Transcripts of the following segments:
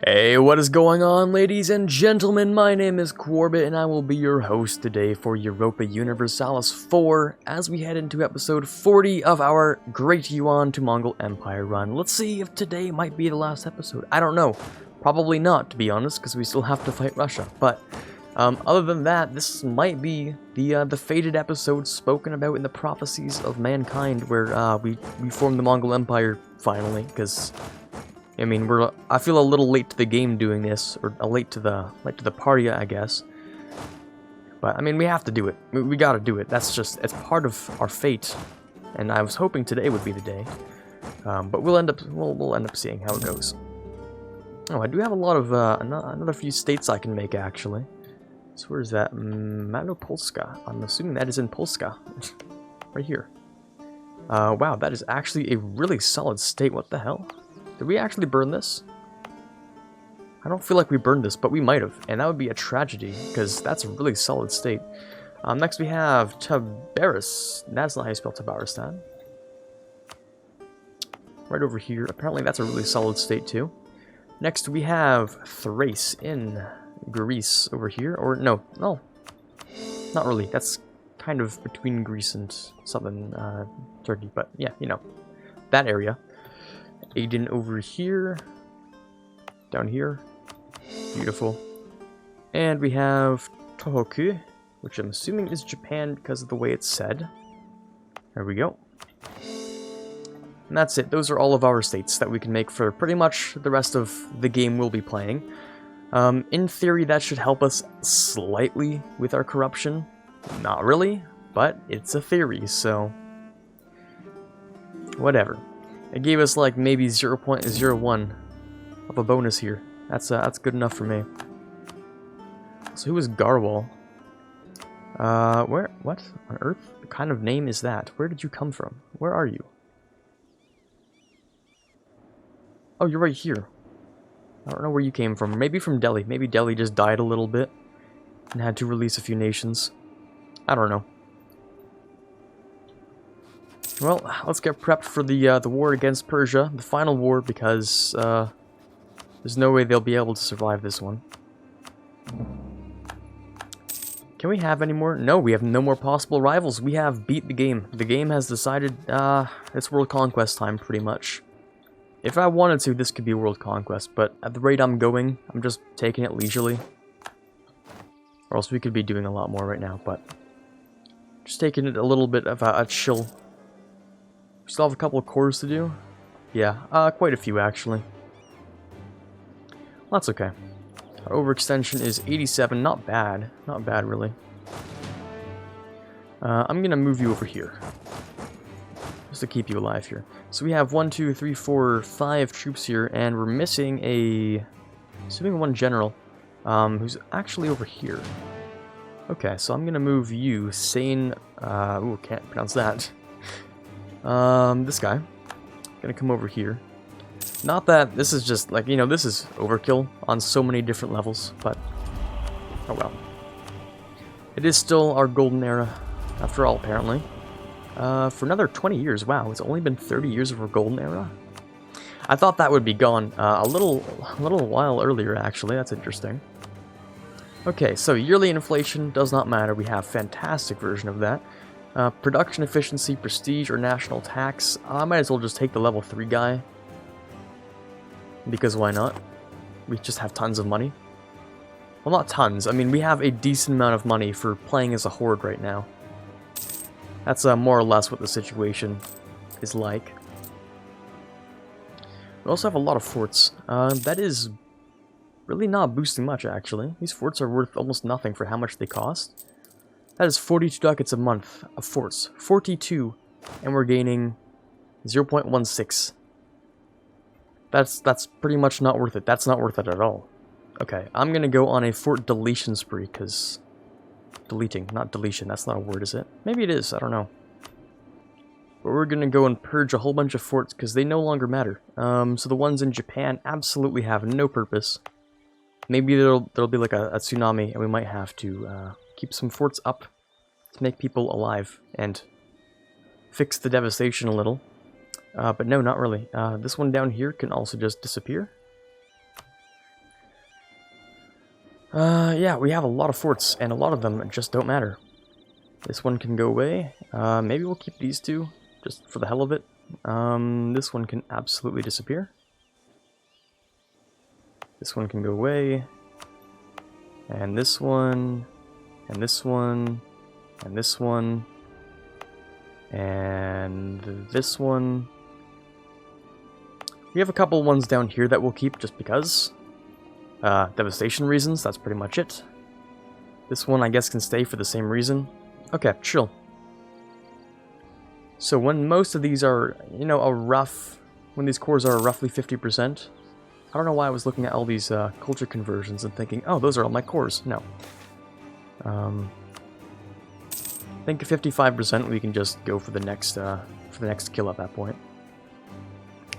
Hey, what is going on, ladies and gentlemen? My name is Quarbit, and I will be your host today for Europa Universalis 4 as we head into episode 40 of our Great Yuan to Mongol Empire run. Let's see if today might be the last episode. I don't know. Probably not, to be honest, because we still have to fight Russia. But other than that, this might be the fated episode spoken about in the prophecies of mankind, where we form the Mongol Empire finally, because I mean, I feel a little late to the game doing this, or late to the party, I guess. But I mean, we have to do it. We gotta do it. It's part of our fate. And I was hoping today would be the day. But we'll end up seeing how it goes. Oh, I do have a lot of another few states I can make, actually. So where's that? Malopolska. I'm assuming that is in Polska, right here. Wow, that is actually a really solid state. What the hell? Did we actually burn this? I don't feel like we burned this, but we might have, and that would be a tragedy, because that's a really solid state. Next we have Tabaris. That's not how you spell Tabaristan. Right over here. Apparently that's a really solid state too. Next we have Thrace in Greece over here. Or no, not really. That's kind of between Greece and southern Turkey, but yeah, you know, that area. Aden over here, down here, beautiful. And we have Tohoku, which I'm assuming is Japan because of the way it's said. There we go. And that's it. Those are all of our states that we can make for pretty much the rest of the game we'll be playing. In theory, that should help us slightly with our corruption. Not really, but it's a theory, so whatever. It gave us like maybe 0.01 of a bonus here. That's good enough for me. So who is Garwal? What on earth? What kind of name is that? Where did you come from? Where are you? Oh, you're right here. I don't know where you came from. Maybe from Delhi. Maybe Delhi just died a little bit and had to release a few nations. I don't know. Well, let's get prepped for the war against Persia, the final war, because there's no way they'll be able to survive this one. Can we have any more? No, we have no more possible rivals. We have beat the game. The game has decided it's world conquest time, pretty much. If I wanted to, this could be world conquest, but at the rate I'm going, I'm just taking it leisurely. Or else we could be doing a lot more right now, but just taking it a little bit of a chill. We still have a couple of cores to do. Yeah, quite a few actually. Well, that's okay. Our overextension is 87, not bad. Not bad, really. I'm gonna move you over here. Just to keep you alive here. So we have 1, 2, 3, 4, 5 troops here, and we're missing assuming one general, who's actually over here. Okay, so I'm gonna move you, Sane, ooh, can't pronounce that. This guy. Gonna come over here. Not that this is just, like, you know, this is overkill on so many different levels, but oh well. It is still our golden era, after all, apparently. For another 20 years, wow, it's only been 30 years of our golden era? I thought that would be gone a little while earlier, actually. That's interesting. Okay, so yearly inflation does not matter. We have a fantastic version of that. Production efficiency, prestige, or national tax. I might as well just take the level 3 guy. Because why not? We just have tons of money. Well, not tons. I mean, we have a decent amount of money for playing as a horde right now. That's more or less what the situation is like. We also have a lot of forts. That is really not boosting much, actually. These forts are worth almost nothing for how much they cost. That is 42 ducats a month of forts. 42, and we're gaining 0.16. That's pretty much not worth it. That's not worth it at all. Okay, I'm gonna go on a fort deletion spree, because deleting, not deletion. That's not a word, is it? Maybe it is. I don't know. But we're gonna go and purge a whole bunch of forts because they no longer matter. So the ones in Japan absolutely have no purpose. Maybe there'll be like a tsunami, and we might have to keep some forts up to make people alive and fix the devastation a little. But no, not really. This one down here can also just disappear. Yeah, we have a lot of forts, and a lot of them just don't matter. This one can go away. Maybe we'll keep these two, just for the hell of it. This one can absolutely disappear. This one can go away. And this one, and this one, and this one, and this one. We have a couple ones down here that we'll keep just because. Devastation reasons, that's pretty much it. This one, I guess, can stay for the same reason. Okay, chill. So when most of these are, you know, when these cores are roughly 50%, I don't know why I was looking at all these culture conversions and thinking, oh, those are all my cores. No. I think at 55% we can just go for the next kill at that point.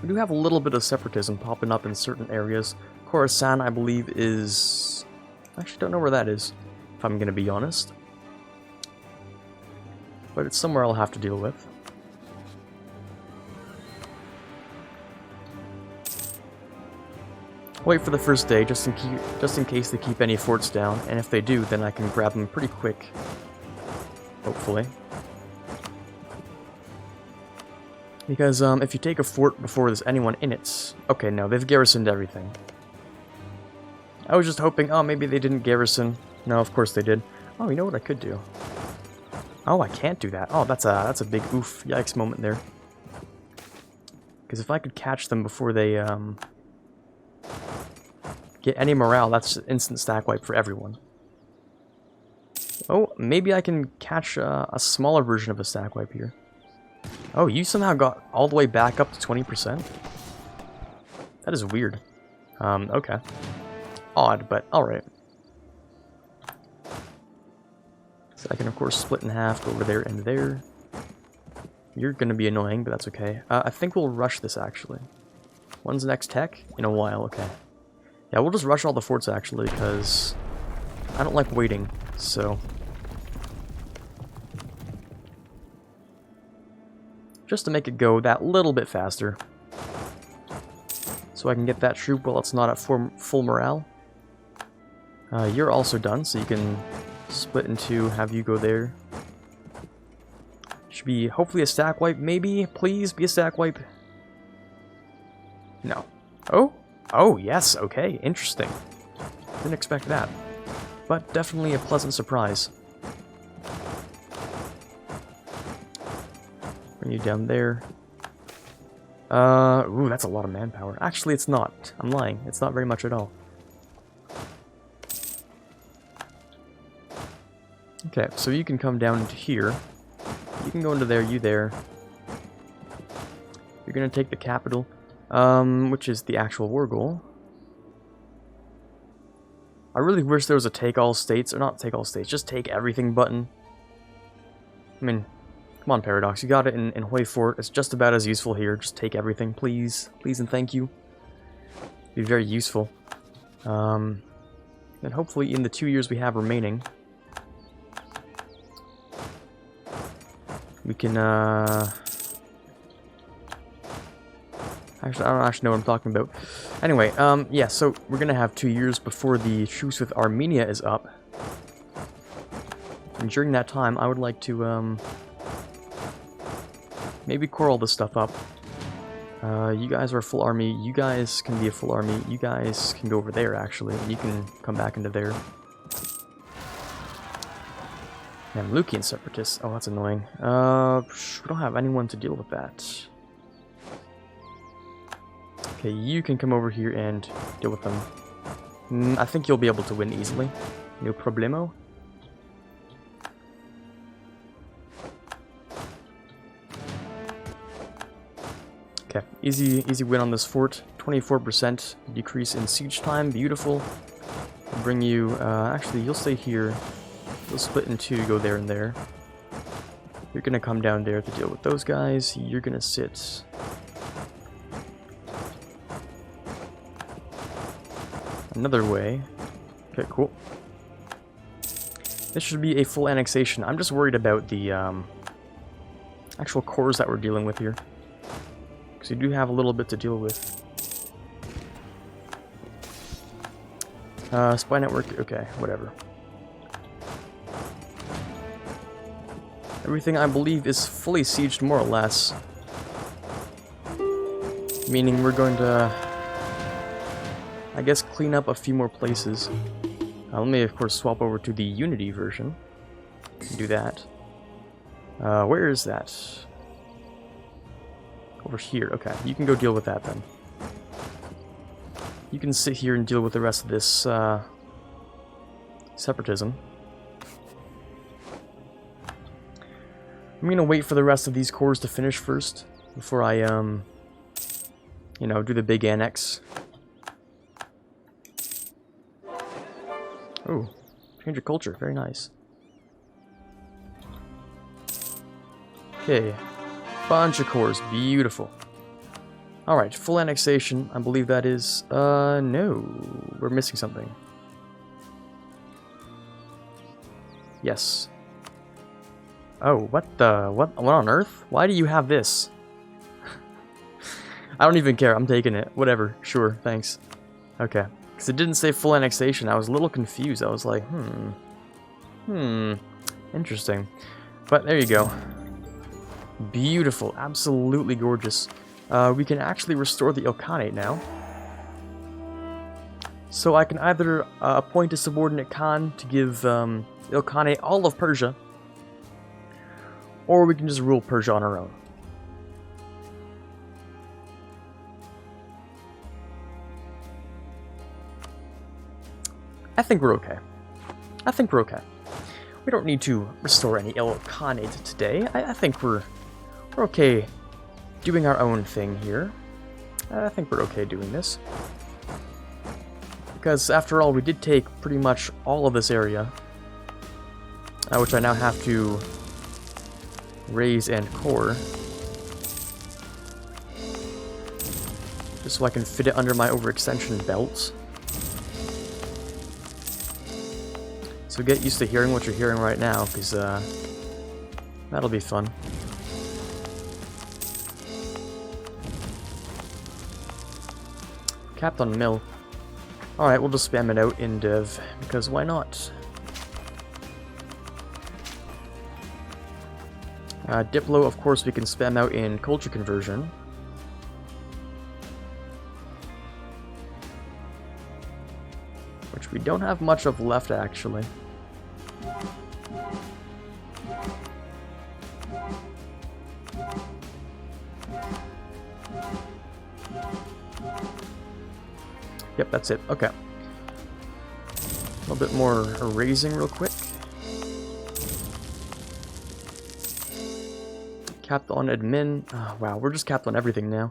We do have a little bit of separatism popping up in certain areas. Khorasan, I believe, is... I actually don't know where that is, if I'm going to be honest. But it's somewhere I'll have to deal with. Wait for the first day, just in case they keep any forts down, and if they do, then I can grab them pretty quick. Hopefully. Because if you take a fort before there's anyone in it... Okay, no, they've garrisoned everything. I was just hoping, oh, maybe they didn't garrison. No, of course they did. Oh, you know what I could do? Oh, I can't do that. Oh, that's a big oof, yikes moment there. Because if I could catch them before they get any morale, that's instant stack wipe for everyone. Oh, maybe I can catch a smaller version of a stack wipe here. Oh, you somehow got all the way back up to 20%? That is weird. Okay. Odd, but alright. So I can, of course, split in half, go over there and there. You're gonna be annoying, but that's okay. I think we'll rush this, actually. When's the next tech? In a while, okay. Yeah, we'll just rush all the forts, actually, because I don't like waiting, so... Just to make it go that little bit faster. So I can get that troop while it's not at full morale. You're also done, so you can split in two, have you go there. Should be hopefully a stack wipe, maybe? Please be a stack wipe. No. Oh? Oh, yes, okay, interesting. Didn't expect that. But definitely a pleasant surprise. Bring you down there. Ooh, that's a lot of manpower. Actually, it's not. I'm lying. It's not very much at all. Okay, so you can come down into here. You can go into there, you there. You're gonna take the capital, which is the actual war goal. I really wish there was a take all states, or not take all states, just take everything button. I mean, come on, Paradox, you got it in Hoi Fort. It's just about as useful here. Just take everything, please. Please and thank you. Be very useful. And hopefully in the 2 years we have remaining, we can, actually, I don't actually know what I'm talking about. Anyway, yeah, so we're gonna have 2 years before the truce with Armenia is up. And during that time, I would like to, maybe core all this stuff up. You guys are a full army, you guys can be a full army, you guys can go over there, actually, and you can come back into there. Mamlukian separatists. Oh, that's annoying. We don't have anyone to deal with that. Okay, you can come over here and deal with them. I think you'll be able to win easily. No problemo. Okay, easy win on this fort. 24% decrease in siege time. Beautiful. I'll bring you... actually, you'll stay here. You'll split in two, go there and there. You're gonna come down there to deal with those guys. You're gonna sit... another way. Okay, cool. This should be a full annexation. I'm just worried about the actual cores that we're dealing with here. Because you do have a little bit to deal with. Spy network, okay, whatever. Everything, I believe, is fully sieged, more or less. Meaning we're going to, I guess, clean up a few more places. Let me, of course, swap over to the Unity version. Do that. Where is that? Over here. Okay, you can go deal with that then. You can sit here and deal with the rest of this separatism. I'm gonna wait for the rest of these cores to finish first before I, you know, do the big annex. Oh, change of culture. Very nice. Okay, bunch of cores. Beautiful. Alright, full annexation. I believe that is... no. We're missing something. Yes. Oh, what on earth? Why do you have this? I don't even care. I'm taking it. Whatever. Sure. Thanks. Okay. Because it didn't say full annexation. I was a little confused. I was like, interesting. But there you go. Beautiful. Absolutely gorgeous. We can actually restore the Ilkhanate now. So I can either appoint a subordinate Khan to give Ilkhanate all of Persia, or we can just rule Persia on our own. I think we're okay. I think we're okay. We don't need to restore any Ilkhanate today. I think we're okay doing our own thing here. I think we're okay doing this. Because, after all, we did take pretty much all of this area, which I now have to raise and core, just so I can fit it under my overextension belt. So get used to hearing what you're hearing right now, because that'll be fun. Capped on mill. Alright, we'll just spam it out in dev, because why not? Diplo, of course, we can spam out in culture conversion. Which we don't have much of left, actually. Yep, that's it. Okay. A little bit more erasing real quick. Capped on admin. Oh, wow, we're just capped on everything now.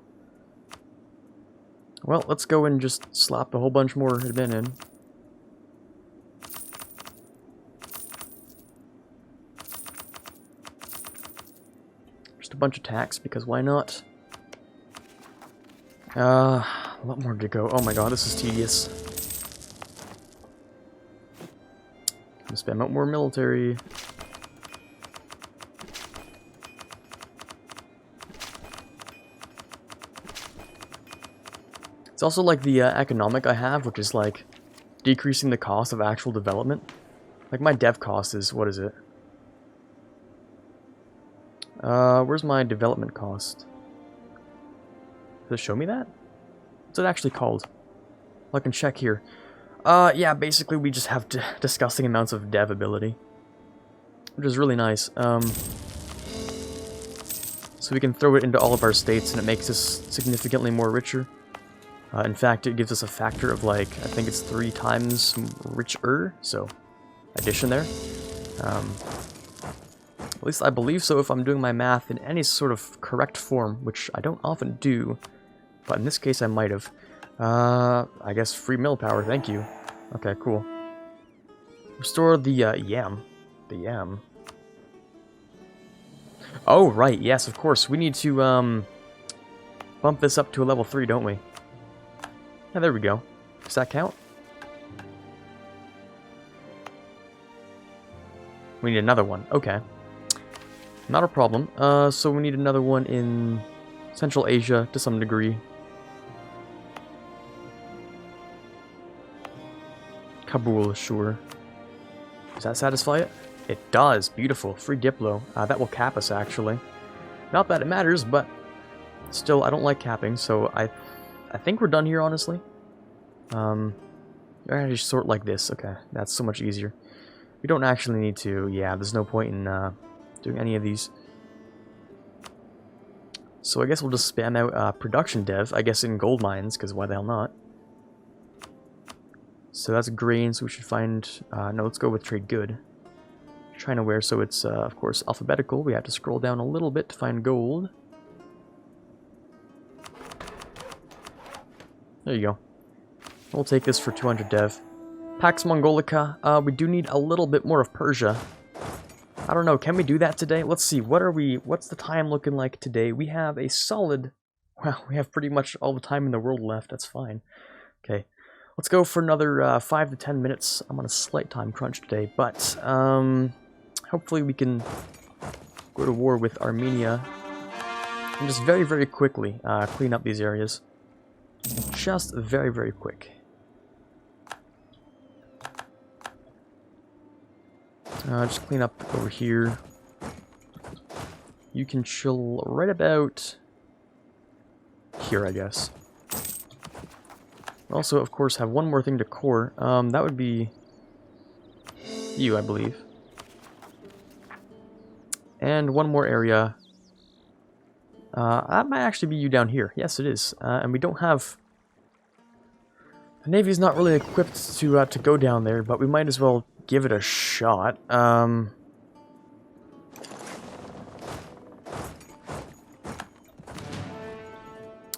Well, let's go and just slap a whole bunch more admin in. Just a bunch of tax, because why not? A lot more to go. Oh my god, this is tedious. Gonna spam out more military. It's also like the economic I have, which is like decreasing the cost of actual development. Like my dev cost is, what is it? Where's my development cost? Does it show me that? What's it actually called? Well, I can check here. Yeah, basically we just have disgusting amounts of dev ability, which is really nice. So we can throw it into all of our states and it makes us significantly more richer. In fact, it gives us a factor of like, I think it's 3 times richer, so addition there. At least I believe so if I'm doing my math in any sort of correct form, which I don't often do, but in this case I might have. I guess free mill power, thank you. Okay, cool. Restore the yam. The yam. Oh, right, yes, of course. We need to bump this up to a level 3, don't we? Yeah, there we go. Does that count? We need another one. Okay. Not a problem. So we need another one in Central Asia to some degree. Kabul, sure. Does that satisfy it? It does. Beautiful. Free Diplo. That will cap us, actually. Not that it matters, but still, I don't like capping, so I think we're done here, honestly. I just sort like this. Okay, that's so much easier. We don't actually need to. Yeah, there's no point in doing any of these. So I guess we'll just spam out production dev, I guess in gold mines, because why the hell not? So that's grain, so we should find... no, let's go with trade good. China ware, so it's, of course, alphabetical. We have to scroll down a little bit to find gold. There you go. We'll take this for 200 dev. Pax Mongolica, we do need a little bit more of Persia. I don't know, can we do that today? Let's see, what's the time looking like today? We have a solid... Wow, we have pretty much all the time in the world left, that's fine. Okay, let's go for another 5 to 10 minutes. I'm on a slight time crunch today, but hopefully we can go to war with Armenia. And just very, very quickly clean up these areas. Just very, very quick. Just clean up over here. You can chill right about here, I guess. Also, of course, have one more thing to core. That would be you, I believe. And one more area. That might actually be you down here. Yes, it is. And we don't have... The Navy's not really equipped to go down there, but we might as well give it a shot.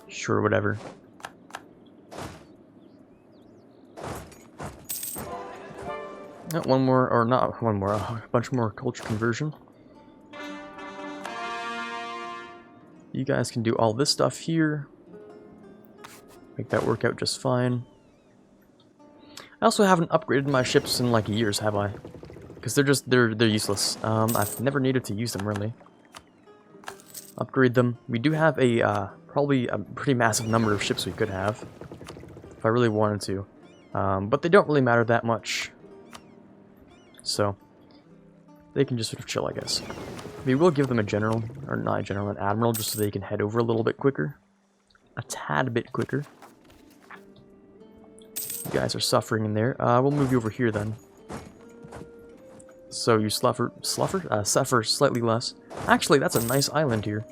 Sure, whatever. One more, or not one more, a bunch more culture conversion. You guys can do all this stuff here. Make that work out just fine. I also haven't upgraded my ships in like years, have I? Because they're useless. I've never needed to use them really. Upgrade them. We do have a probably a pretty massive number of ships we could have if I really wanted to, but they don't really matter that much. So they can just sort of chill, I guess. We will give them a general, or not a general, an admiral, just so they can head over a little bit quicker, a tad bit quicker. You guys are suffering in there. We'll move you over here then. So you suffer slightly less. Actually, that's a nice island here.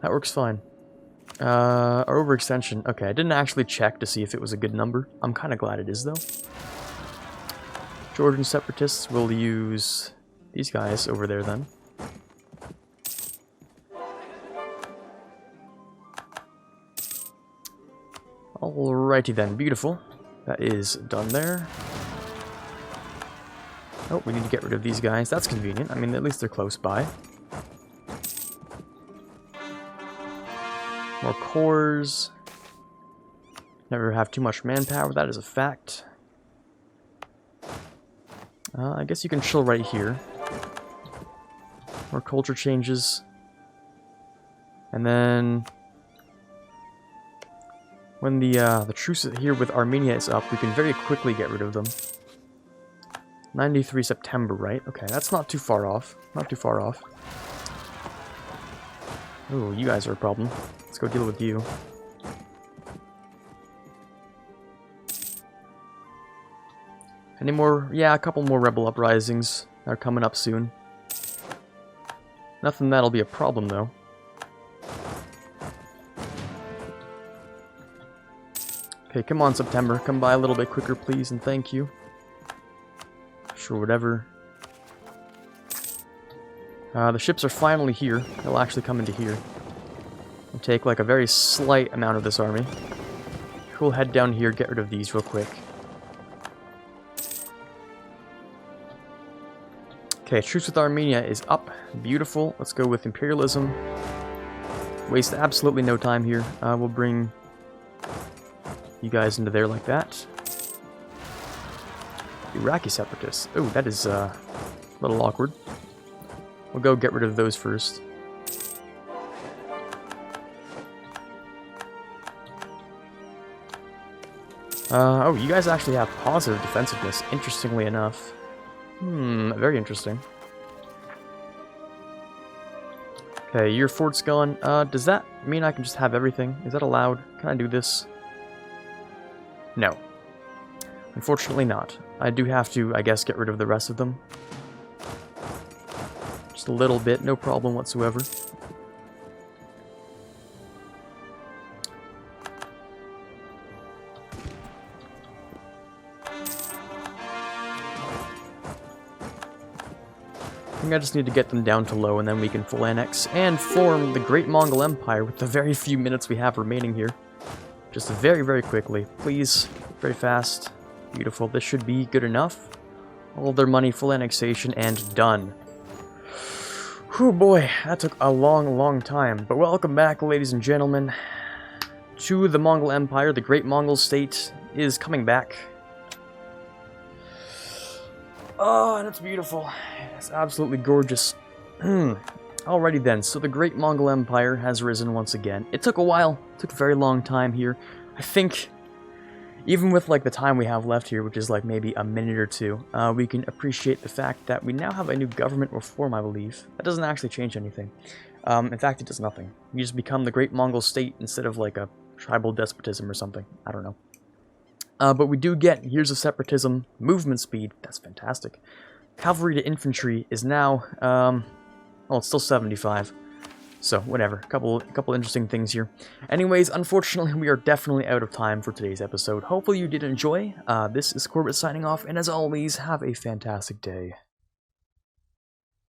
That works fine. Our overextension. Okay, I didn't actually check to see if it was a good number. I'm kind of glad it is, though. Georgian separatists will use these guys over there then. Alrighty then, beautiful. That is done there. Oh, we need to get rid of these guys. That's convenient. I mean, at least they're close by. More cores. Never have too much manpower, that is a fact. I guess you can chill right here. More culture changes. And then... when the truce here with Armenia is up, we can very quickly get rid of them. 93 September, right? Okay, that's not too far off. Not too far off. Oh, you guys are a problem. Let's go deal with you. Any more? Yeah, a couple more rebel uprisings are coming up soon. Nothing that'll be a problem, though. Okay, come on, September. Come by a little bit quicker, please, and thank you. Sure, whatever. The ships are finally here. They'll actually come into here. We'll take, like, a very slight amount of this army. We'll head down here, get rid of these real quick. Okay, truce with Armenia is up. Beautiful. Let's go with imperialism. Waste absolutely no time here. We'll bring you guys into there like that. Iraqi separatists. Oh, that is a little awkward. We'll go get rid of those first. Oh, you guys actually have positive defensiveness, interestingly enough. Very interesting. Okay, your fort's gone. Does that mean I can just have everything? Is that allowed? Can I do this? No. Unfortunately not. I do have to, I guess, get rid of the rest of them. Just a little bit, no problem whatsoever. I think I just need to get them down to low and then we can full annex and form the Great Mongol Empire with the very few minutes we have remaining here. Just very, very quickly. Please. Very fast. Beautiful. This should be good enough. All their money, full annexation, and done. Whew, boy. That took a long, long time. But welcome back, ladies and gentlemen, to the Mongol Empire. The Great Mongol State is coming back. Oh, and it's beautiful. It's absolutely gorgeous. Alrighty then, so the Great Mongol Empire has risen once again. It took a while. It took a very long time here. I think, even with like the time we have left here, which is like maybe a minute or two, we can appreciate the fact that we now have a new government reform, I believe. That doesn't actually change anything. In fact, it does nothing. You just become the Great Mongol State instead of like a tribal despotism or something. I don't know. But we do get years of separatism, movement speed, that's fantastic. Cavalry to infantry is now, well, it's still 75. So, whatever, couple interesting things here. Anyways, unfortunately, we are definitely out of time for today's episode. Hopefully you did enjoy. This is Quarbit signing off, and as always, have a fantastic day.